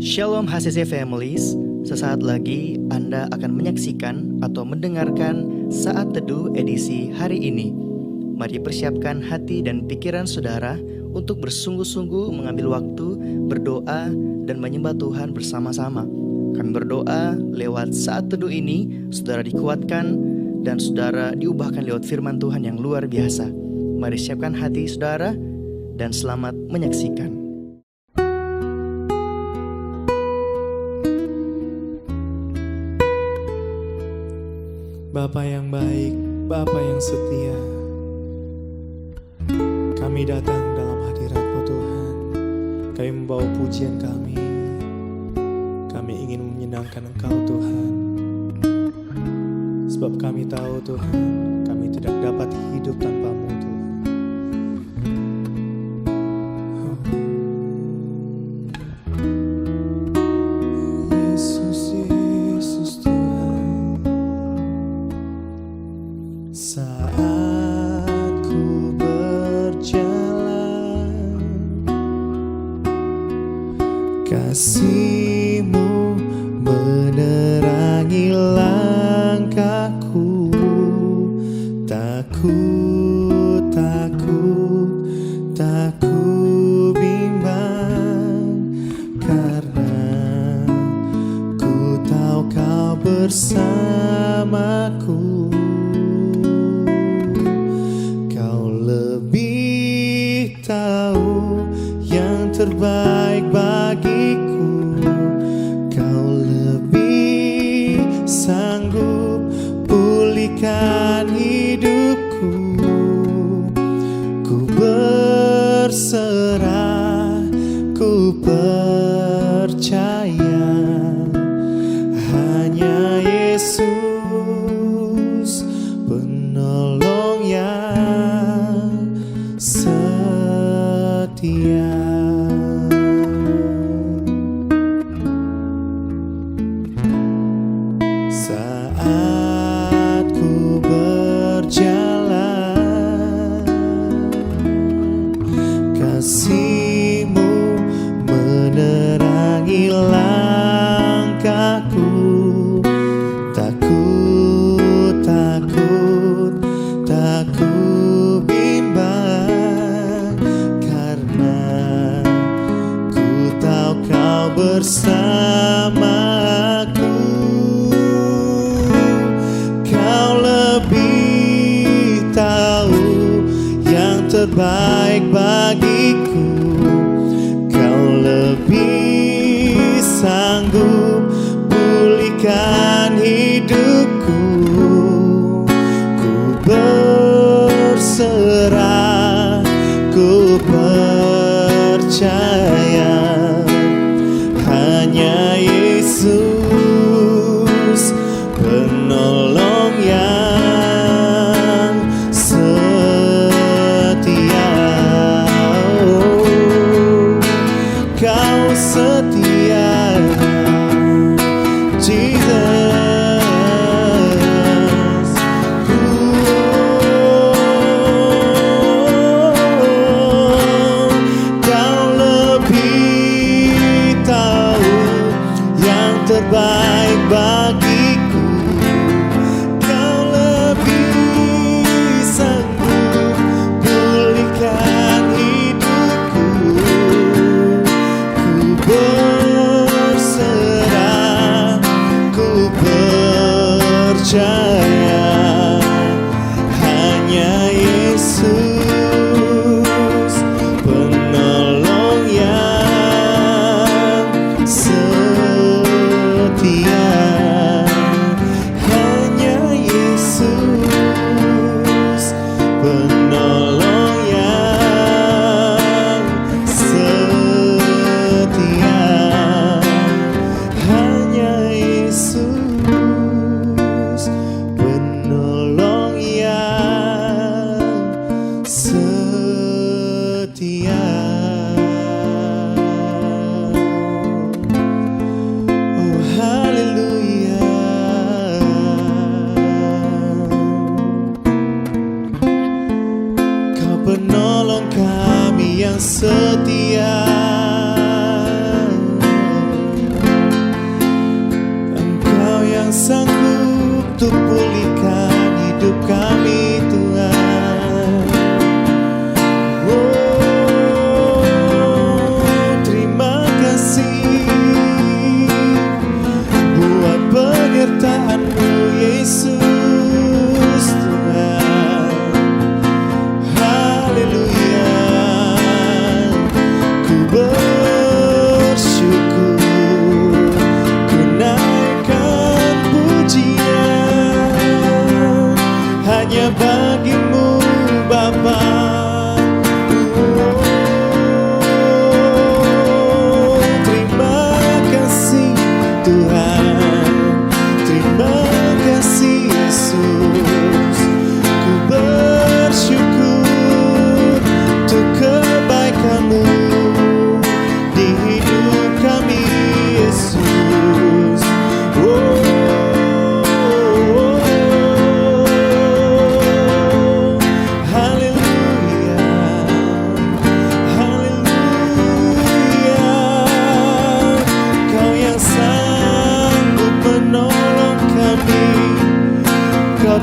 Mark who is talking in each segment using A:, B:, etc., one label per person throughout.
A: Shalom HCC Families, sesaat lagi Anda akan menyaksikan atau mendengarkan Saat Teduh edisi hari ini. Mari persiapkan hati dan pikiran saudara untuk bersungguh-sungguh mengambil waktu, berdoa, dan menyembah Tuhan bersama-sama. Kami berdoa lewat Saat Teduh ini, saudara dikuatkan dan saudara diubahkan lewat firman Tuhan yang luar biasa. Mari siapkan hati saudara dan selamat menyaksikan.
B: Bapa yang baik, Bapa yang setia, kami datang dalam hadirat-Mu Tuhan. Kami membawa pujian kami ingin menyenangkan Engkau Tuhan. Sebab kami tahu Tuhan, kami tidak dapat hidup tanpa-Mu Tuhan. Kasih-Mu menerangi langkahku, tak ku bimbang, karena ku tahu Kau bersamaku. Kau lebih tahu yang terbaik bagiku. Kau lebih sanggup pulihkan hidupku. Ku berserah, ku percaya, hanya Yesus penolong yang setia. Saat ku berjalan, kasih-Mu menerangi langkahku. Tak ku bimbang, karena ku tahu Kau bersamaku. Kau lebih tahu yang terbaik bagiku. Kau lebih sanggup pulihkan hidupku. Ku berserah, ku percaya, hanya Yesus penolong yang setia. Kau setia, Jesus. Kau lebih tahu yang terbaik bagiku. Kau lebih sanggup pulihkan hidupku. Ku berserah, ku percaya, hanya Yesus penolong yang setia. Hanya Yesus penolong yang setia. Hanya Yesus penolong yang setia. Oh haleluya. Kau penolong kami yang setia.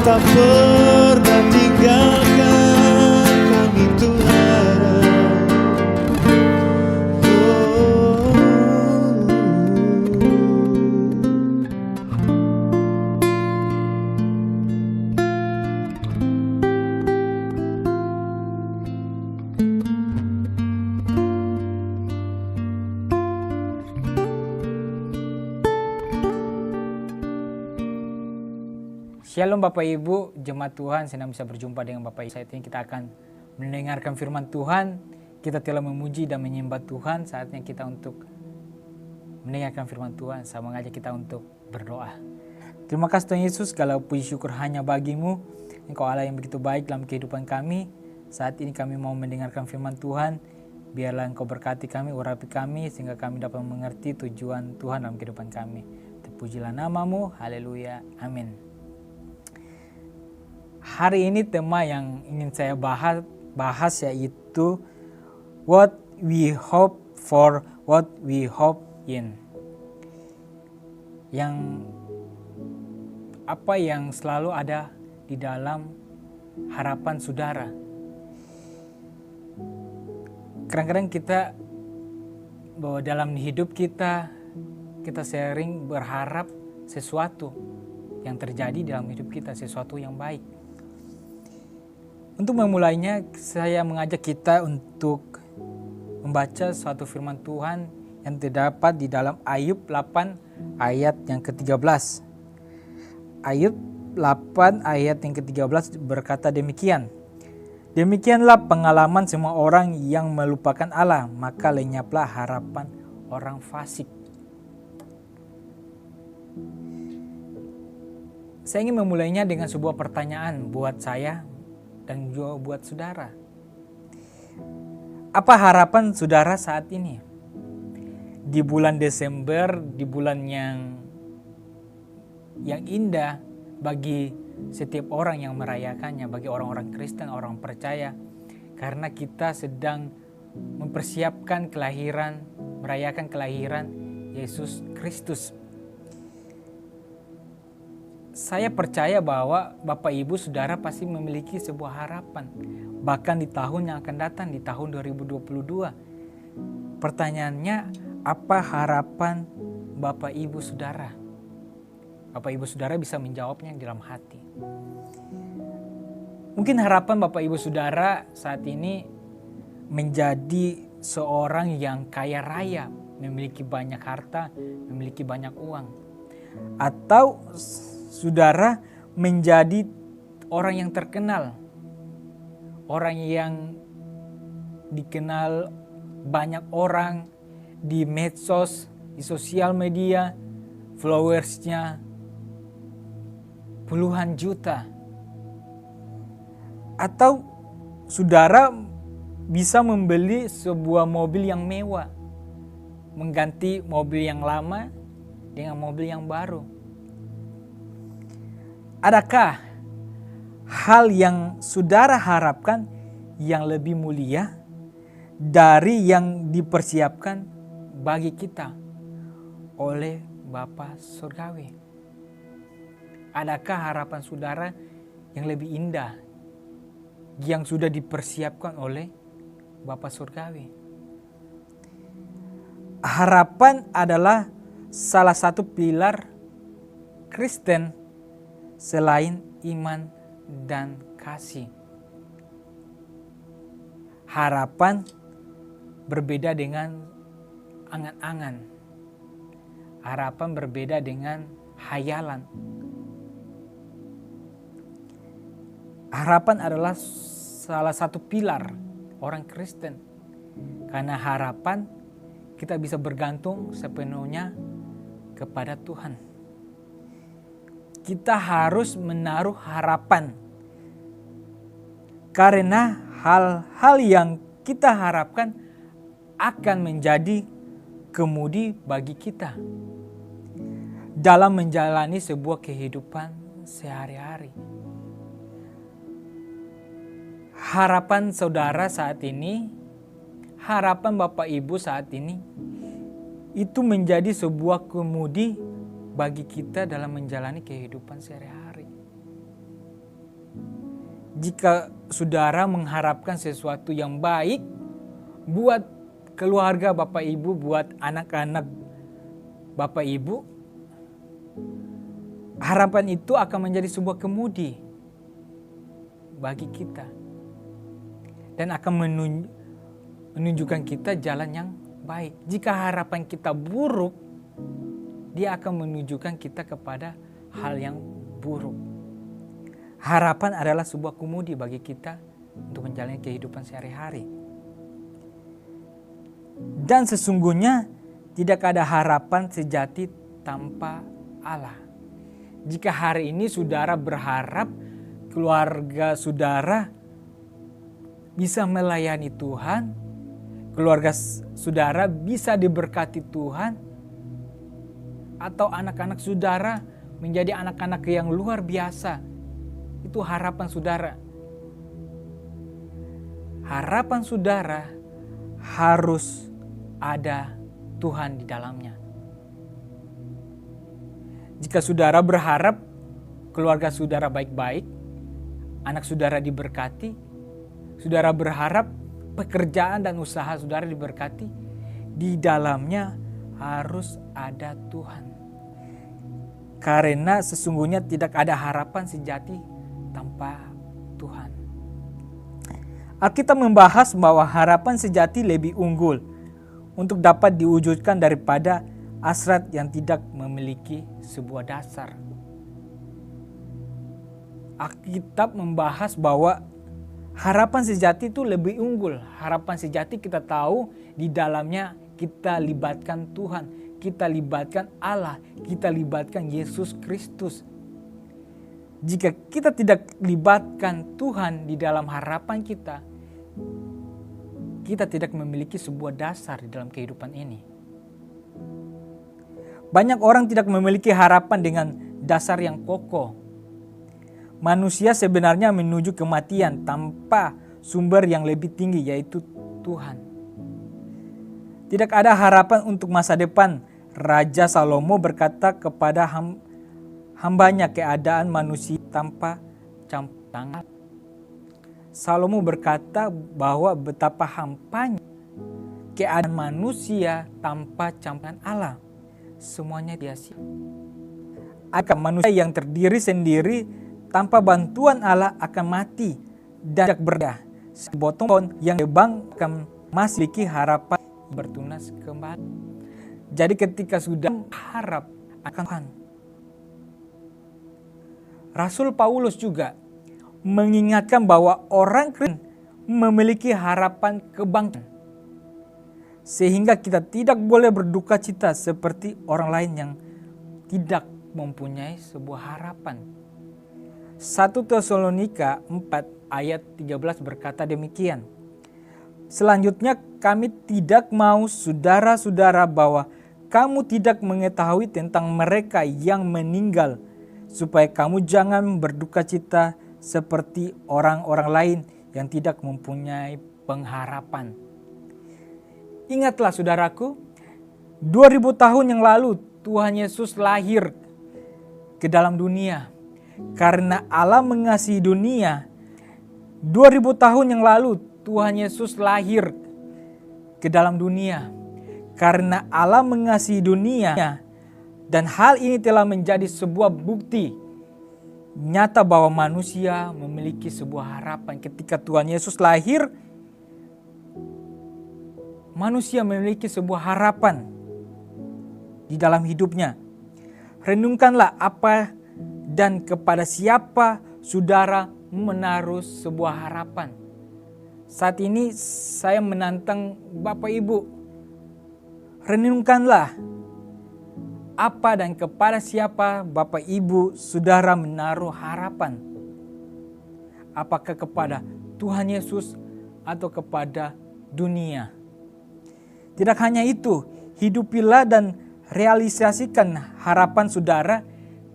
B: tak pernah tinggalkan kami Tuhan.
C: Shalom Bapak Ibu, jemaat Tuhan, senang bisa berjumpa dengan Bapak Ibu. Saat ini kita akan mendengarkan firman Tuhan. Kita telah memuji dan menyembah Tuhan, saatnya kita untuk mendengarkan firman Tuhan. Saya mengajak kita untuk berdoa. Terima kasih Tuhan Yesus, segala puji syukur hanya bagimu. Engkau Allah yang begitu baik dalam kehidupan kami. Saat ini kami mau mendengarkan firman Tuhan. Biarlah Engkau berkati kami, urapi kami, sehingga kami dapat mengerti tujuan Tuhan dalam kehidupan kami. Terpujilah namamu, haleluya, amin. Hari ini tema yang ingin saya bahas yaitu what we hope for, what we hope in. Apa yang selalu ada di dalam harapan saudara. Kadang-kadang kita bahwa dalam hidup kita sering berharap sesuatu yang terjadi dalam hidup kita, sesuatu yang baik. Untuk memulainya, saya mengajak kita untuk membaca suatu firman Tuhan yang terdapat di dalam Ayub 8 ayat yang ke-13. Ayub 8 ayat yang ke-13 berkata demikian. Demikianlah pengalaman semua orang yang melupakan Allah, maka lenyaplah harapan orang fasik. Saya ingin memulainya dengan sebuah pertanyaan buat saya dan juga buat saudara. Apa harapan saudara saat ini? Di bulan Desember, di bulan yang indah bagi setiap orang yang merayakannya, bagi orang-orang Kristen, orang percaya. Karena kita sedang mempersiapkan merayakan kelahiran Yesus Kristus. Saya percaya bahwa Bapak Ibu Saudara pasti memiliki sebuah harapan. Bahkan di tahun yang akan datang, di tahun 2022. Pertanyaannya, apa harapan Bapak Ibu Saudara? Bapak Ibu Saudara bisa menjawabnya dalam hati. Mungkin harapan Bapak Ibu Saudara saat ini menjadi seorang yang kaya raya, memiliki banyak harta, memiliki banyak uang. Atau saudara menjadi orang yang terkenal, orang yang dikenal banyak orang di medsos, di sosial media, followersnya puluhan juta. Atau saudara bisa membeli sebuah mobil yang mewah, mengganti mobil yang lama dengan mobil yang baru. Adakah hal yang saudara harapkan yang lebih mulia dari yang dipersiapkan bagi kita oleh Bapa Surgawi? Adakah harapan saudara yang lebih indah yang sudah dipersiapkan oleh Bapa Surgawi? Harapan adalah salah satu pilar Kristen selain iman dan kasih. Harapan berbeda dengan angan-angan. Harapan berbeda dengan hayalan. Harapan adalah salah satu pilar orang Kristen. Karena harapan kita bisa bergantung sepenuhnya kepada Tuhan. Kita harus menaruh harapan. Karena hal-hal yang kita harapkan akan menjadi kemudi bagi kita dalam menjalani sebuah kehidupan sehari-hari. Harapan saudara saat ini, harapan Bapak Ibu saat ini, itu menjadi sebuah kemudi bagi kita dalam menjalani kehidupan sehari-hari. jika saudara mengharapkan sesuatu yang baik buat keluarga Bapak Ibu, buat anak-anak Bapak Ibu, harapan itu akan menjadi sebuah kemudi bagi kita dan akan menunjukkan kita jalan yang baik. Jika harapan kita buruk, dia akan menunjukkan kita kepada hal yang buruk. Harapan adalah sebuah kemudi bagi kita untuk menjalani kehidupan sehari-hari. Dan sesungguhnya tidak ada harapan sejati tanpa Allah. Jika hari ini saudara berharap keluarga saudara bisa melayani Tuhan, keluarga saudara bisa diberkati Tuhan, atau anak-anak saudara menjadi anak-anak yang luar biasa, itu harapan saudara. Harapan saudara harus ada Tuhan di dalamnya. Jika saudara berharap keluarga saudara baik-baik, anak saudara diberkati, saudara berharap pekerjaan dan usaha saudara diberkati, di dalamnya harus ada Tuhan. Karena sesungguhnya tidak ada harapan sejati tanpa Tuhan. Alkitab membahas bahwa harapan sejati lebih unggul untuk dapat diwujudkan daripada hasrat yang tidak memiliki sebuah dasar. Alkitab membahas bahwa harapan sejati itu lebih unggul. Harapan sejati kita tahu di dalamnya kita libatkan Tuhan, kita libatkan Allah, kita libatkan Yesus Kristus. Jika kita tidak libatkan Tuhan di dalam harapan kita tidak memiliki sebuah dasar di dalam kehidupan ini. Banyak orang tidak memiliki harapan dengan dasar yang kokoh. Manusia sebenarnya menuju kematian tanpa sumber yang lebih tinggi, yaitu Tuhan. Tidak ada harapan untuk masa depan. Raja Salomo berkata kepada hambanya, keadaan manusia tanpa campur tangan. Salomo berkata bahwa betapa hampanya keadaan manusia tanpa campuran Allah. Semuanya sia-sia. Akan manusia yang terdiri sendiri tanpa bantuan Allah akan mati dan berdaya. Sebotong pohon yang gebang akan masih memiliki harapan bertunas kembali. Jadi ketika sudah harap akan Tuhan. Rasul Paulus juga mengingatkan bahwa orang Kristen memiliki harapan kebangkitan. Sehingga kita tidak boleh berduka cita seperti orang lain yang tidak mempunyai sebuah harapan. 1 Tesalonika 4 ayat 13 berkata demikian. Selanjutnya kami tidak mau saudara-saudara bahwa kamu tidak mengetahui tentang mereka yang meninggal, supaya kamu jangan berduka cita seperti orang-orang lain yang tidak mempunyai pengharapan. Ingatlah saudaraku, 2000 tahun yang lalu Tuhan Yesus lahir ke dalam dunia. Karena Allah mengasihi dunia, 2000 tahun yang lalu Tuhan Yesus lahir ke dalam dunia. Karena Allah mengasihi dunia, dan hal ini telah menjadi sebuah bukti nyata bahwa manusia memiliki sebuah harapan. Ketika Tuhan Yesus lahir, manusia memiliki sebuah harapan di dalam hidupnya. Renungkanlah apa dan kepada siapa saudara menaruh sebuah harapan. Saat ini saya menantang Bapak Ibu, renungkanlah apa dan kepada siapa Bapak Ibu saudara menaruh harapan. Apakah kepada Tuhan Yesus atau kepada dunia? Tidak hanya itu, hidupilah dan realisasikan harapan saudara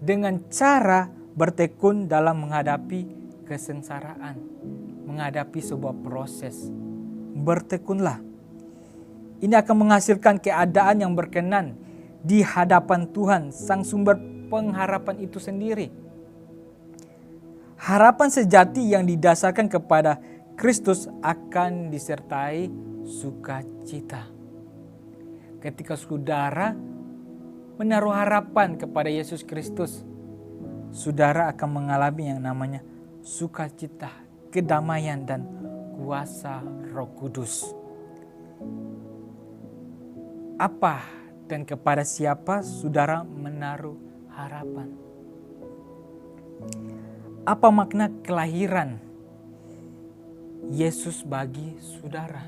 C: dengan cara bertekun dalam menghadapi kesengsaraan, menghadapi sebuah proses. Bertekunlah. Ini akan menghasilkan keadaan yang berkenan di hadapan Tuhan, sang sumber pengharapan itu sendiri. Harapan sejati yang didasarkan kepada Kristus akan disertai sukacita. Ketika saudara menaruh harapan kepada Yesus Kristus, saudara akan mengalami yang namanya sukacita, kedamaian, dan kuasa Roh Kudus. Apa dan kepada siapa saudara menaruh harapan? Apa makna kelahiran Yesus bagi saudara?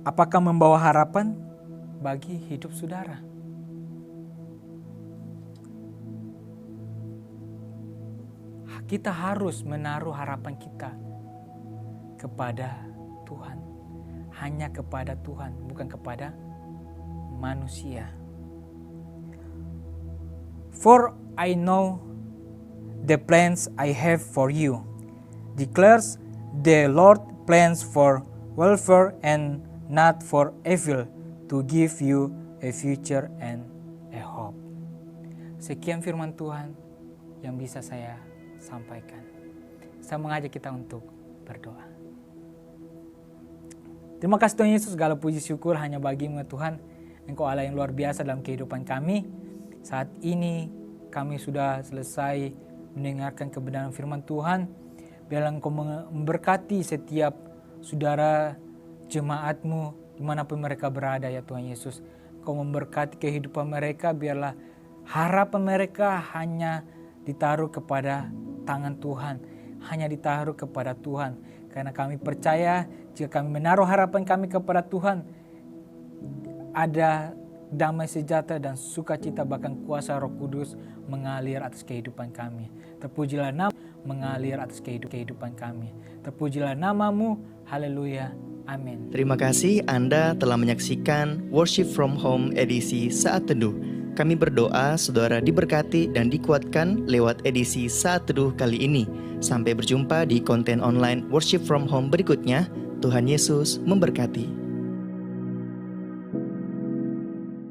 C: Apakah membawa harapan bagi hidup saudara? Kita harus menaruh harapan kita kepada Tuhan. Hanya kepada Tuhan, bukan kepada manusia. For I know the plans I have for you, declares the Lord, plans for welfare and not for evil, to give you a future and a hope. Sekian firman Tuhan yang bisa saya sampaikan. Saya mengajak kita untuk berdoa. Terima kasih Tuhan Yesus, segala puji syukur hanya bagi-Mu Tuhan. Engkau Allah yang luar biasa dalam kehidupan kami. Saat ini kami sudah selesai mendengarkan kebenaran firman Tuhan. Biarlah Engkau memberkati setiap saudara jemaat-Mu dimanapun mereka berada ya Tuhan Yesus. Engkau memberkati kehidupan mereka, biarlah harapan mereka hanya ditaruh kepada tangan Tuhan, hanya ditaruh kepada Tuhan. Karena kami percaya jika kami menaruh harapan kami kepada Tuhan, ada damai sejahtera dan sukacita, bahkan kuasa Roh Kudus mengalir atas kehidupan kami. Terpujilah nama mengalir atas kehidupan kami. Terpujilah nama-Mu, haleluya, amin.
A: Terima kasih Anda telah menyaksikan Worship from Home edisi Saat Teduh. Kami berdoa saudara diberkati dan dikuatkan lewat edisi Saat Teduh kali ini. Sampai berjumpa di konten online Worship from Home berikutnya. Tuhan Yesus memberkati.